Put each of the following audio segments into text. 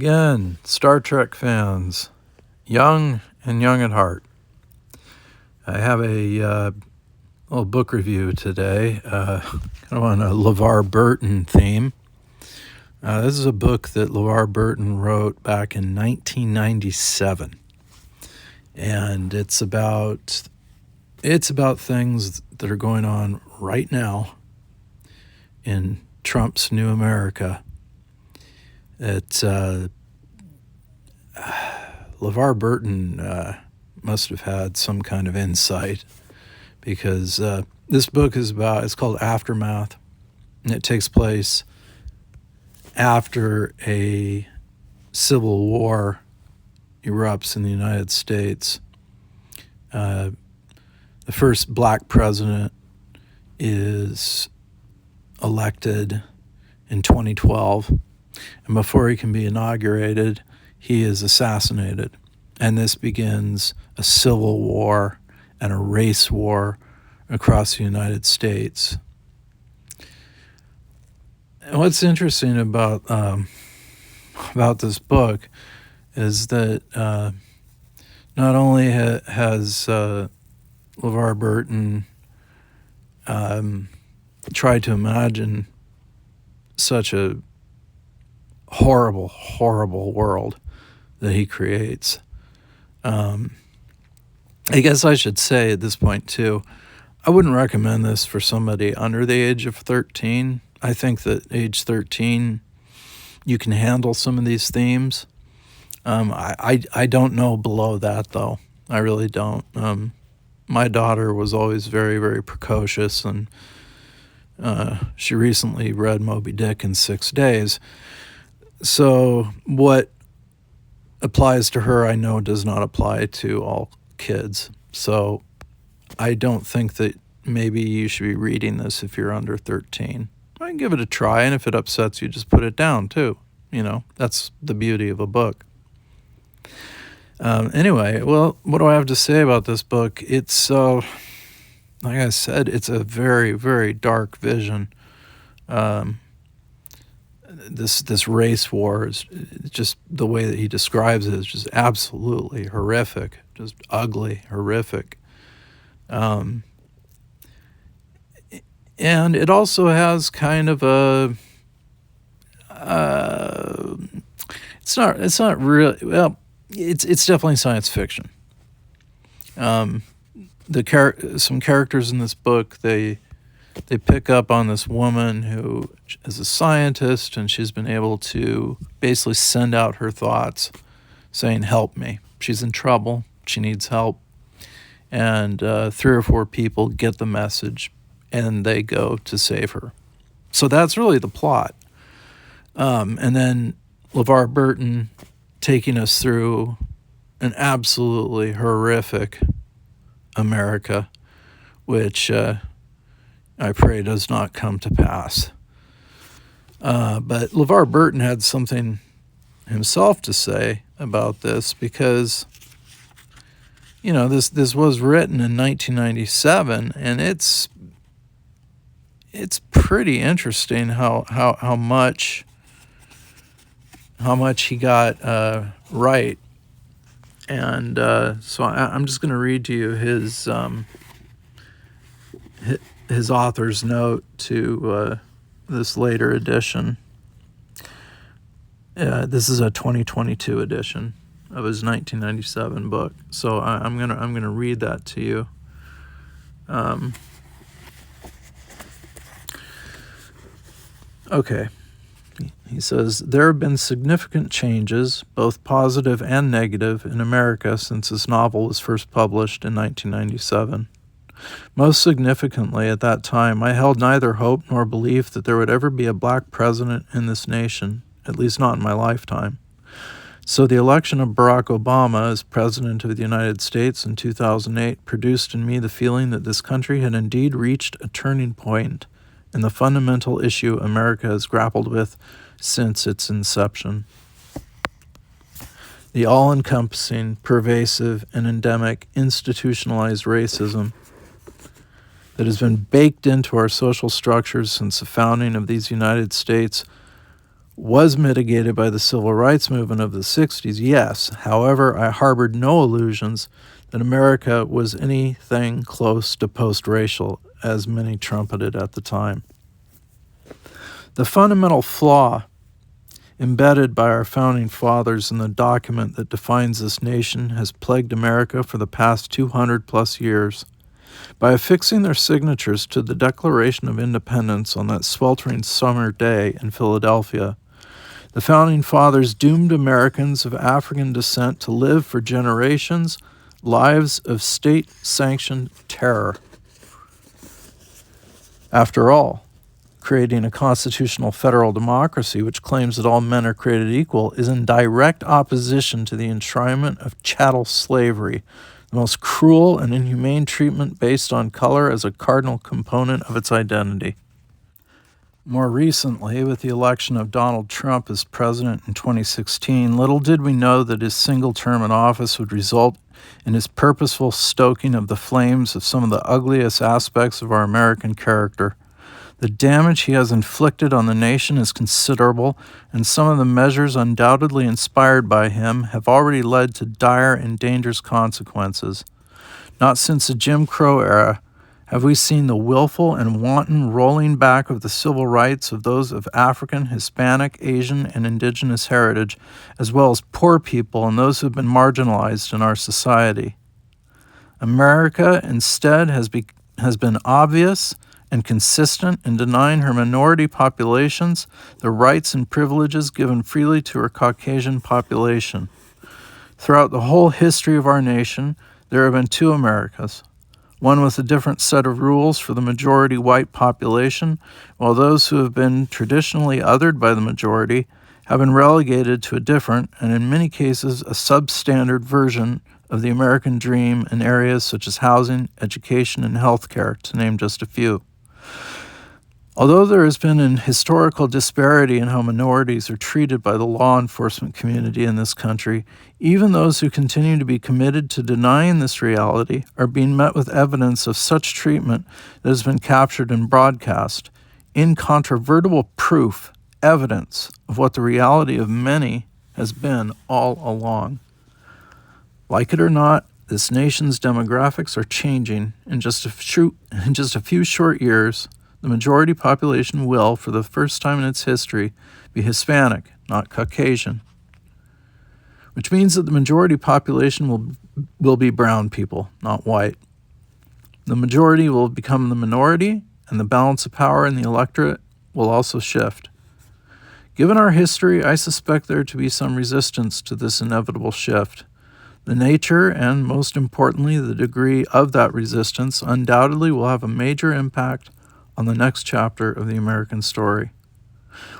Again, Star Trek fans, young and young at heart. I have a little book review today, kind of on a Levar Burton theme. This is a book that Levar Burton wrote back in 1997, and it's about things that are going on right now in Trump's new America. Levar Burton must have had some kind of insight, because this book it's called Aftermath, and it takes place after a civil war erupts in the United States. The first black president is elected in 2012. And before he can be inaugurated, he is assassinated. And this begins a civil war and a race war across the United States. And what's interesting about this book is that not only has Levar Burton tried to imagine such a horrible, horrible world that he creates. I guess I should say at this point too, I wouldn't recommend this for somebody under the age of 13. I think that age 13, you can handle some of these themes. I don't know below that though. I really don't. My daughter was always very, very precocious, and she recently read Moby Dick in 6 days. So what applies to her, I know, does not apply to all kids. So I don't think that maybe you should be reading this if you're under 13. I can give it a try, and if it upsets you, just put it down too. You know, that's the beauty of a book. Anyway, well, what do I have to say about this book? It's, like I said, it's a very, very dark vision. This race war is just, the way that he describes it is just absolutely horrific, just ugly, horrific. And it also has kind of a, it's not really, well, it's definitely science fiction. Some characters in this book, they pick up on this woman who is a scientist, and she's been able to basically send out her thoughts saying, help me. She's in trouble. She needs help. And 3 or 4 people get the message, and they go to save her. So that's really the plot. And then Levar Burton taking us through an absolutely horrific America, which I pray does not come to pass. But Levar Burton had something himself to say about this, because, you know, this was written in 1997, and it's pretty interesting how much he got right. And so I'm just going to read to you his author's note to this later edition. This is a 2022 edition of his 1997 book. So I'm gonna read that to you. Okay. He says, there have been significant changes, both positive and negative, in America since this novel was first published in 1997. Most significantly, at that time, I held neither hope nor belief that there would ever be a black president in this nation, at least not in my lifetime. So the election of Barack Obama as President of the United States in 2008 produced in me the feeling that this country had indeed reached a turning point in the fundamental issue America has grappled with since its inception. The all-encompassing, pervasive, and endemic institutionalized racism that has been baked into our social structures since the founding of these United States was mitigated by the civil rights movement of the 60s, yes. However, I harbored no illusions that America was anything close to post-racial, as many trumpeted at the time. The fundamental flaw embedded by our founding fathers in the document that defines this nation has plagued America for the past 200 plus years. By affixing their signatures to the Declaration of Independence on that sweltering summer day in Philadelphia, the founding fathers doomed Americans of African descent to live for generations lives of state-sanctioned terror. After all, creating a constitutional federal democracy which claims that all men are created equal is in direct opposition to the enshrinement of chattel slavery, the most cruel and inhumane treatment based on color as a cardinal component of its identity. More recently, with the election of Donald Trump as president in 2016, little did we know that his single term in office would result in his purposeful stoking of the flames of some of the ugliest aspects of our American character. The damage he has inflicted on the nation is considerable, and some of the measures undoubtedly inspired by him have already led to dire and dangerous consequences. Not since the Jim Crow era have we seen the willful and wanton rolling back of the civil rights of those of African, Hispanic, Asian, and indigenous heritage, as well as poor people and those who have been marginalized in our society. America instead has been obvious and consistent in denying her minority populations the rights and privileges given freely to her Caucasian population. Throughout the whole history of our nation, there have been two Americas, one with a different set of rules for the majority white population, while those who have been traditionally othered by the majority have been relegated to a different, and in many cases, a substandard version of the American dream in areas such as housing, education, and healthcare, to name just a few. Although there has been an historical disparity in how minorities are treated by the law enforcement community in this country, even those who continue to be committed to denying this reality are being met with evidence of such treatment that has been captured and broadcast, incontrovertible proof, evidence of what the reality of many has been all along. Like it or not, this nation's demographics are changing. In just a few short years, the majority population will, for the first time in its history, be Hispanic, not Caucasian, which means that the majority population will be brown people, not white. The majority will become the minority, and the balance of power in the electorate will also shift. Given our history, I suspect there to be some resistance to this inevitable shift. The nature and, most importantly, the degree of that resistance undoubtedly will have a major impact on the next chapter of the American story.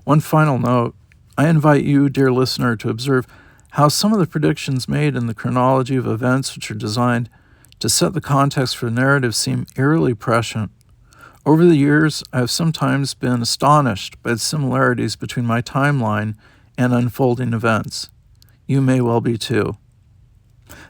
One final note, I invite you, dear listener, to observe how some of the predictions made in the chronology of events which are designed to set the context for the narrative seem eerily prescient. Over the years, I have sometimes been astonished by the similarities between my timeline and unfolding events. You may well be too.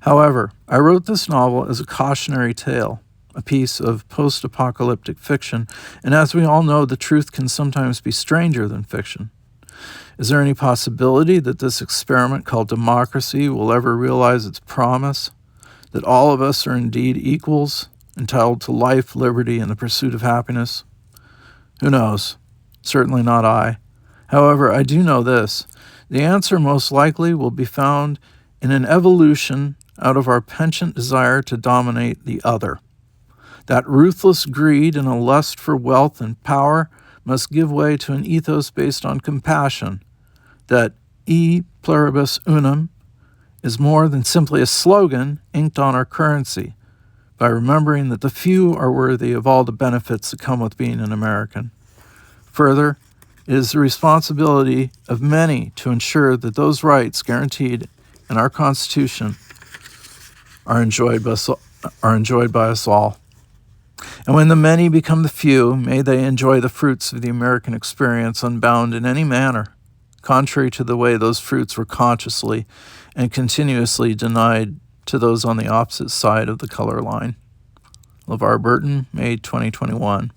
However, I wrote this novel as a cautionary tale, a piece of post-apocalyptic fiction, and as we all know, the truth can sometimes be stranger than fiction. Is there any possibility that this experiment called democracy will ever realize its promise, that all of us are indeed equals, entitled to life, liberty, and the pursuit of happiness? Who knows? Certainly not I. However, I do know this. The answer most likely will be found in an evolution out of our penchant desire to dominate the other. That ruthless greed and a lust for wealth and power must give way to an ethos based on compassion, that e pluribus unum is more than simply a slogan inked on our currency, by remembering that the few are worthy of all the benefits that come with being an American. Further, it is the responsibility of many to ensure that those rights guaranteed in our Constitution are enjoyed by us all. And when the many become the few, may they enjoy the fruits of the American experience unbound in any manner, contrary to the way those fruits were consciously and continuously denied to those on the opposite side of the color line. Levar Burton, May 2021.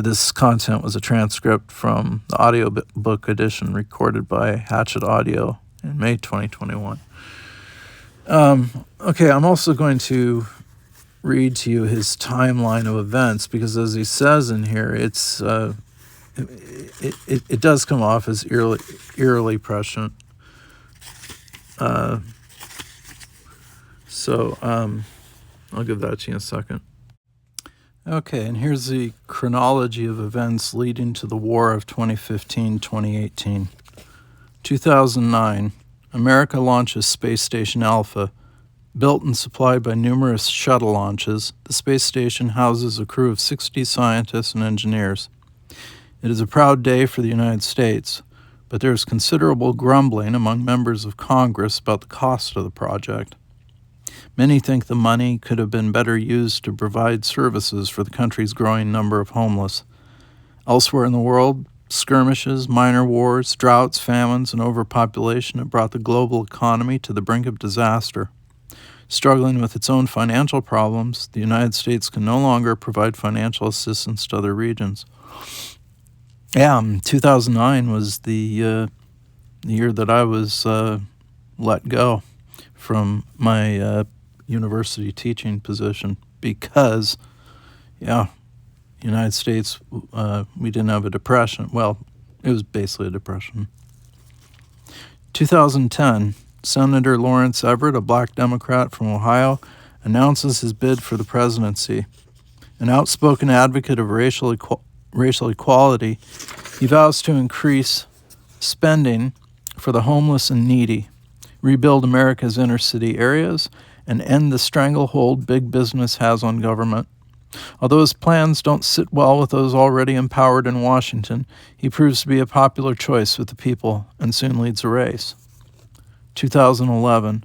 This content was a transcript from the audiobook edition recorded by Hatchet Audio in May 2021. Okay, I'm also going to read to you his timeline of events because, as he says in here, it does come off as eerily prescient. So I'll give that to you in a second. Okay, and here's the chronology of events leading to the War of 2015-2018. 2009, America launches Space Station Alpha. Built and supplied by numerous shuttle launches, the space station houses a crew of 60 scientists and engineers. It is a proud day for the United States, but there is considerable grumbling among members of Congress about the cost of the project. Many think the money could have been better used to provide services for the country's growing number of homeless. Elsewhere in the world, skirmishes, minor wars, droughts, famines, and overpopulation have brought the global economy to the brink of disaster. Struggling with its own financial problems, the United States can no longer provide financial assistance to other regions. 2009 was the year that I was let go from my university teaching position because, United States, we didn't have a depression. Well, it was basically a depression. 2010, Senator Lawrence Everett, a black Democrat from Ohio, announces his bid for the presidency. An outspoken advocate of racial equality, he vows to increase spending for the homeless and needy, rebuild America's inner city areas, and end the stranglehold big business has on government. Although his plans don't sit well with those already empowered in Washington, he proves to be a popular choice with the people and soon leads a race. 2011,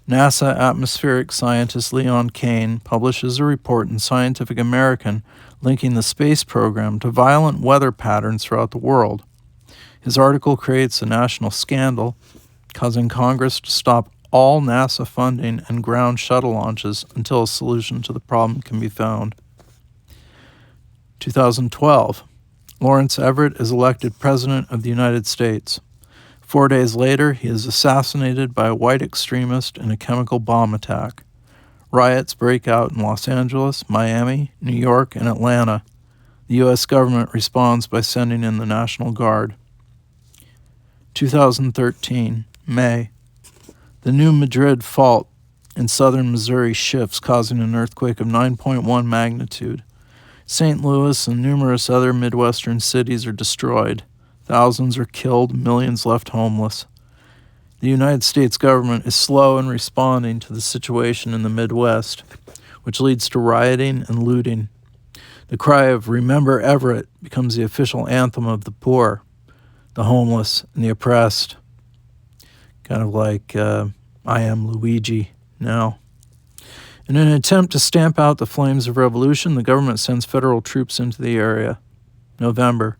NASA atmospheric scientist Leon Kane publishes a report in Scientific American linking the space program to violent weather patterns throughout the world. His article creates a national scandal, causing Congress to stop all NASA funding and ground shuttle launches until a solution to the problem can be found. 2012, Lawrence Everett is elected President of the United States. 4 days later, he is assassinated by a white extremist in a chemical bomb attack. Riots break out in Los Angeles, Miami, New York, and Atlanta. The U.S. government responds by sending in the National Guard. 2013, May. The New Madrid Fault in southern Missouri shifts, causing an earthquake of 9.1 magnitude. St. Louis and numerous other Midwestern cities are destroyed. Thousands are killed, millions left homeless. The United States government is slow in responding to the situation in the Midwest, which leads to rioting and looting. The cry of "Remember Everett" becomes the official anthem of the poor, the homeless, and the oppressed. Kind of like I Am Luigi now. In an attempt to stamp out the flames of revolution, the government sends federal troops into the area. November.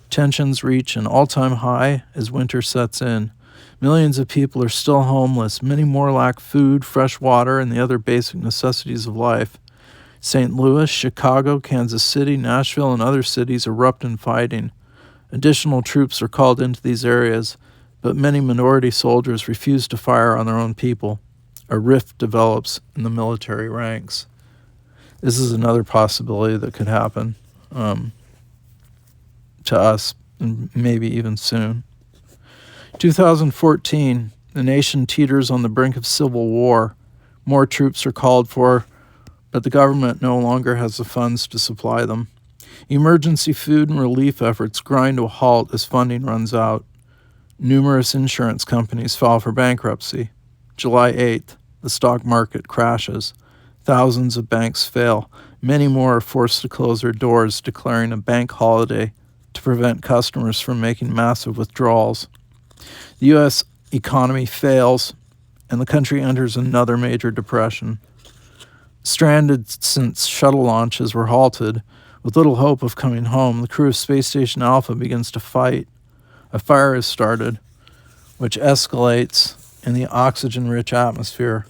Tensions reach an all-time high as winter sets in. Millions of people are still homeless. Many more lack food, fresh water, and the other basic necessities of life. St. Louis, Chicago, Kansas City, Nashville, and other cities erupt in fighting. Additional troops are called into these areas, but many minority soldiers refuse to fire on their own people. A rift develops in the military ranks. This is another possibility that could happen to us, and maybe even soon. 2014, the nation teeters on the brink of civil war. More troops are called for, but the government no longer has the funds to supply them. Emergency food and relief efforts grind to a halt as funding runs out. Numerous insurance companies file for bankruptcy. July 8th, the stock market crashes. Thousands of banks fail. Many more are forced to close their doors, declaring a bank holiday to prevent customers from making massive withdrawals. The U.S. economy fails, and the country enters another major depression. Stranded since shuttle launches were halted, with little hope of coming home, the crew of Space Station Alpha begins to fight. A fire is started, which escalates in the oxygen-rich atmosphere.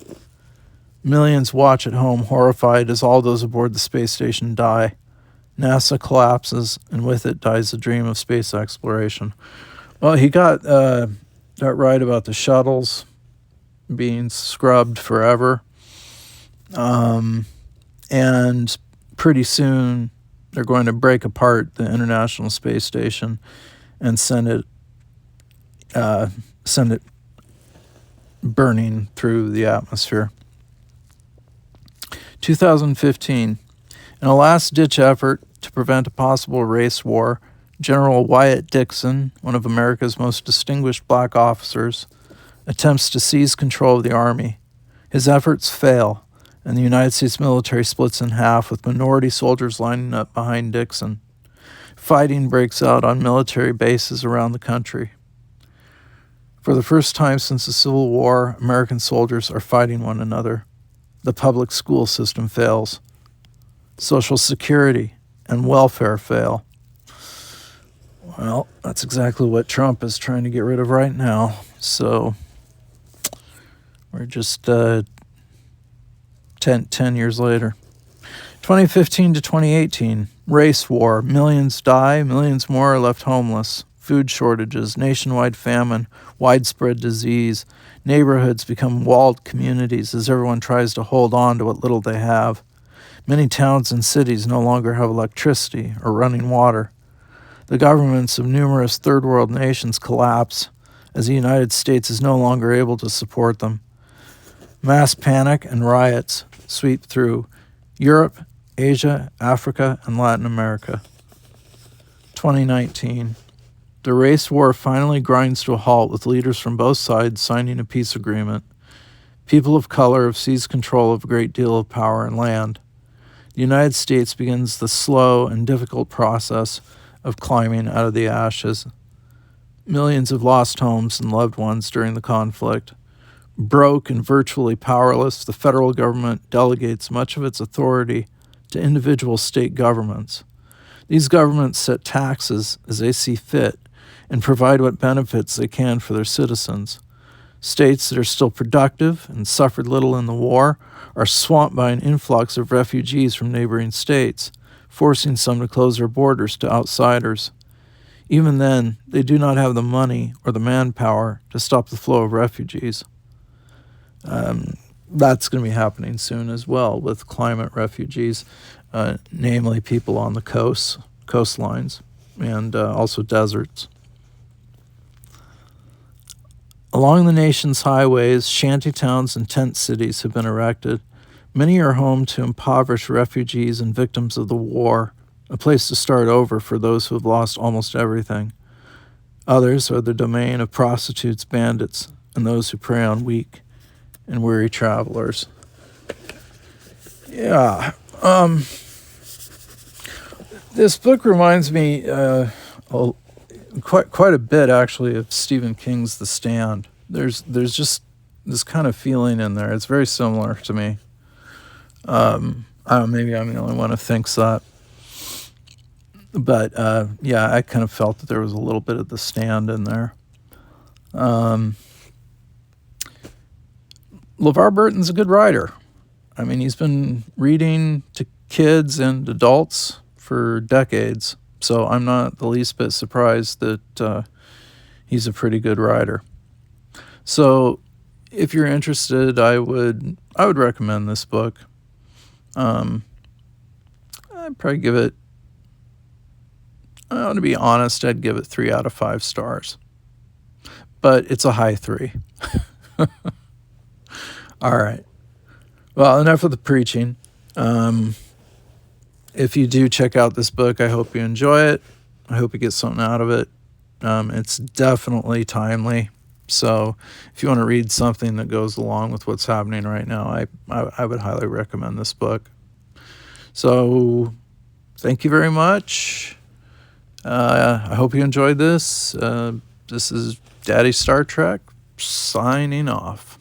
Millions watch at home, horrified as all those aboard the space station die. NASA collapses, and with it dies the dream of space exploration. Well, he got that right about the shuttles being scrubbed forever. And pretty soon they're going to break apart the International Space Station and send it burning through the atmosphere. 2015. In a last-ditch effort to prevent a possible race war, General Wyatt Dixon, one of America's most distinguished black officers, attempts to seize control of the Army. His efforts fail, and the United States military splits in half with minority soldiers lining up behind Dixon. Fighting breaks out on military bases around the country. For the first time since the Civil War, American soldiers are fighting one another. The public school system fails. Social security and welfare fail. Well, that's exactly what Trump is trying to get rid of right now. So we're just 10 years later. 2015 to 2018, race war. Millions die, millions more are left homeless. Food shortages, nationwide famine, widespread disease. Neighborhoods become walled communities as everyone tries to hold on to what little they have. Many towns and cities no longer have electricity or running water. The governments of numerous third world nations collapse as the United States is no longer able to support them. Mass panic and riots sweep through Europe, Asia, Africa, and Latin America. 2019. The race war finally grinds to a halt with leaders from both sides signing a peace agreement. People of color have seized control of a great deal of power and land. The United States begins the slow and difficult process of climbing out of the ashes. Millions have lost homes and loved ones during the conflict. Broke and virtually powerless, the federal government delegates much of its authority to individual state governments. These governments set taxes as they see fit and provide what benefits they can for their citizens. States that are still productive and suffered little in the war are swamped by an influx of refugees from neighboring states, forcing some to close their borders to outsiders. Even then, they do not have the money or the manpower to stop the flow of refugees. That's going to be happening soon as well with climate refugees, namely people on the coastlines, and also deserts. Along the nation's highways, shantytowns and tent cities have been erected. Many are home to impoverished refugees and victims of the war, a place to start over for those who have lost almost everything. Others are the domain of prostitutes, bandits, and those who prey on weak and weary travelers. Yeah. This book reminds me quite a bit, actually, of Stephen King's The Stand. There's just this kind of feeling in there. It's very similar to me. Maybe I'm the only one who thinks that. But, yeah, I kind of felt that there was a little bit of The Stand in there. Levar Burton's a good writer. I mean, he's been reading to kids and adults for decades, so I'm not the least bit surprised that he's a pretty good writer. So, if you're interested, I would recommend this book. I'd probably give it, to be honest, I'd give it 3 out of 5 stars. But it's a high 3. All right. Well, enough of the preaching. If you do check out this book, I hope you enjoy it. I hope you get something out of it. It's definitely timely. So if you want to read something that goes along with what's happening right now, I would highly recommend this book. So thank you very much. I hope you enjoyed this. This is Daddy Star Trek signing off.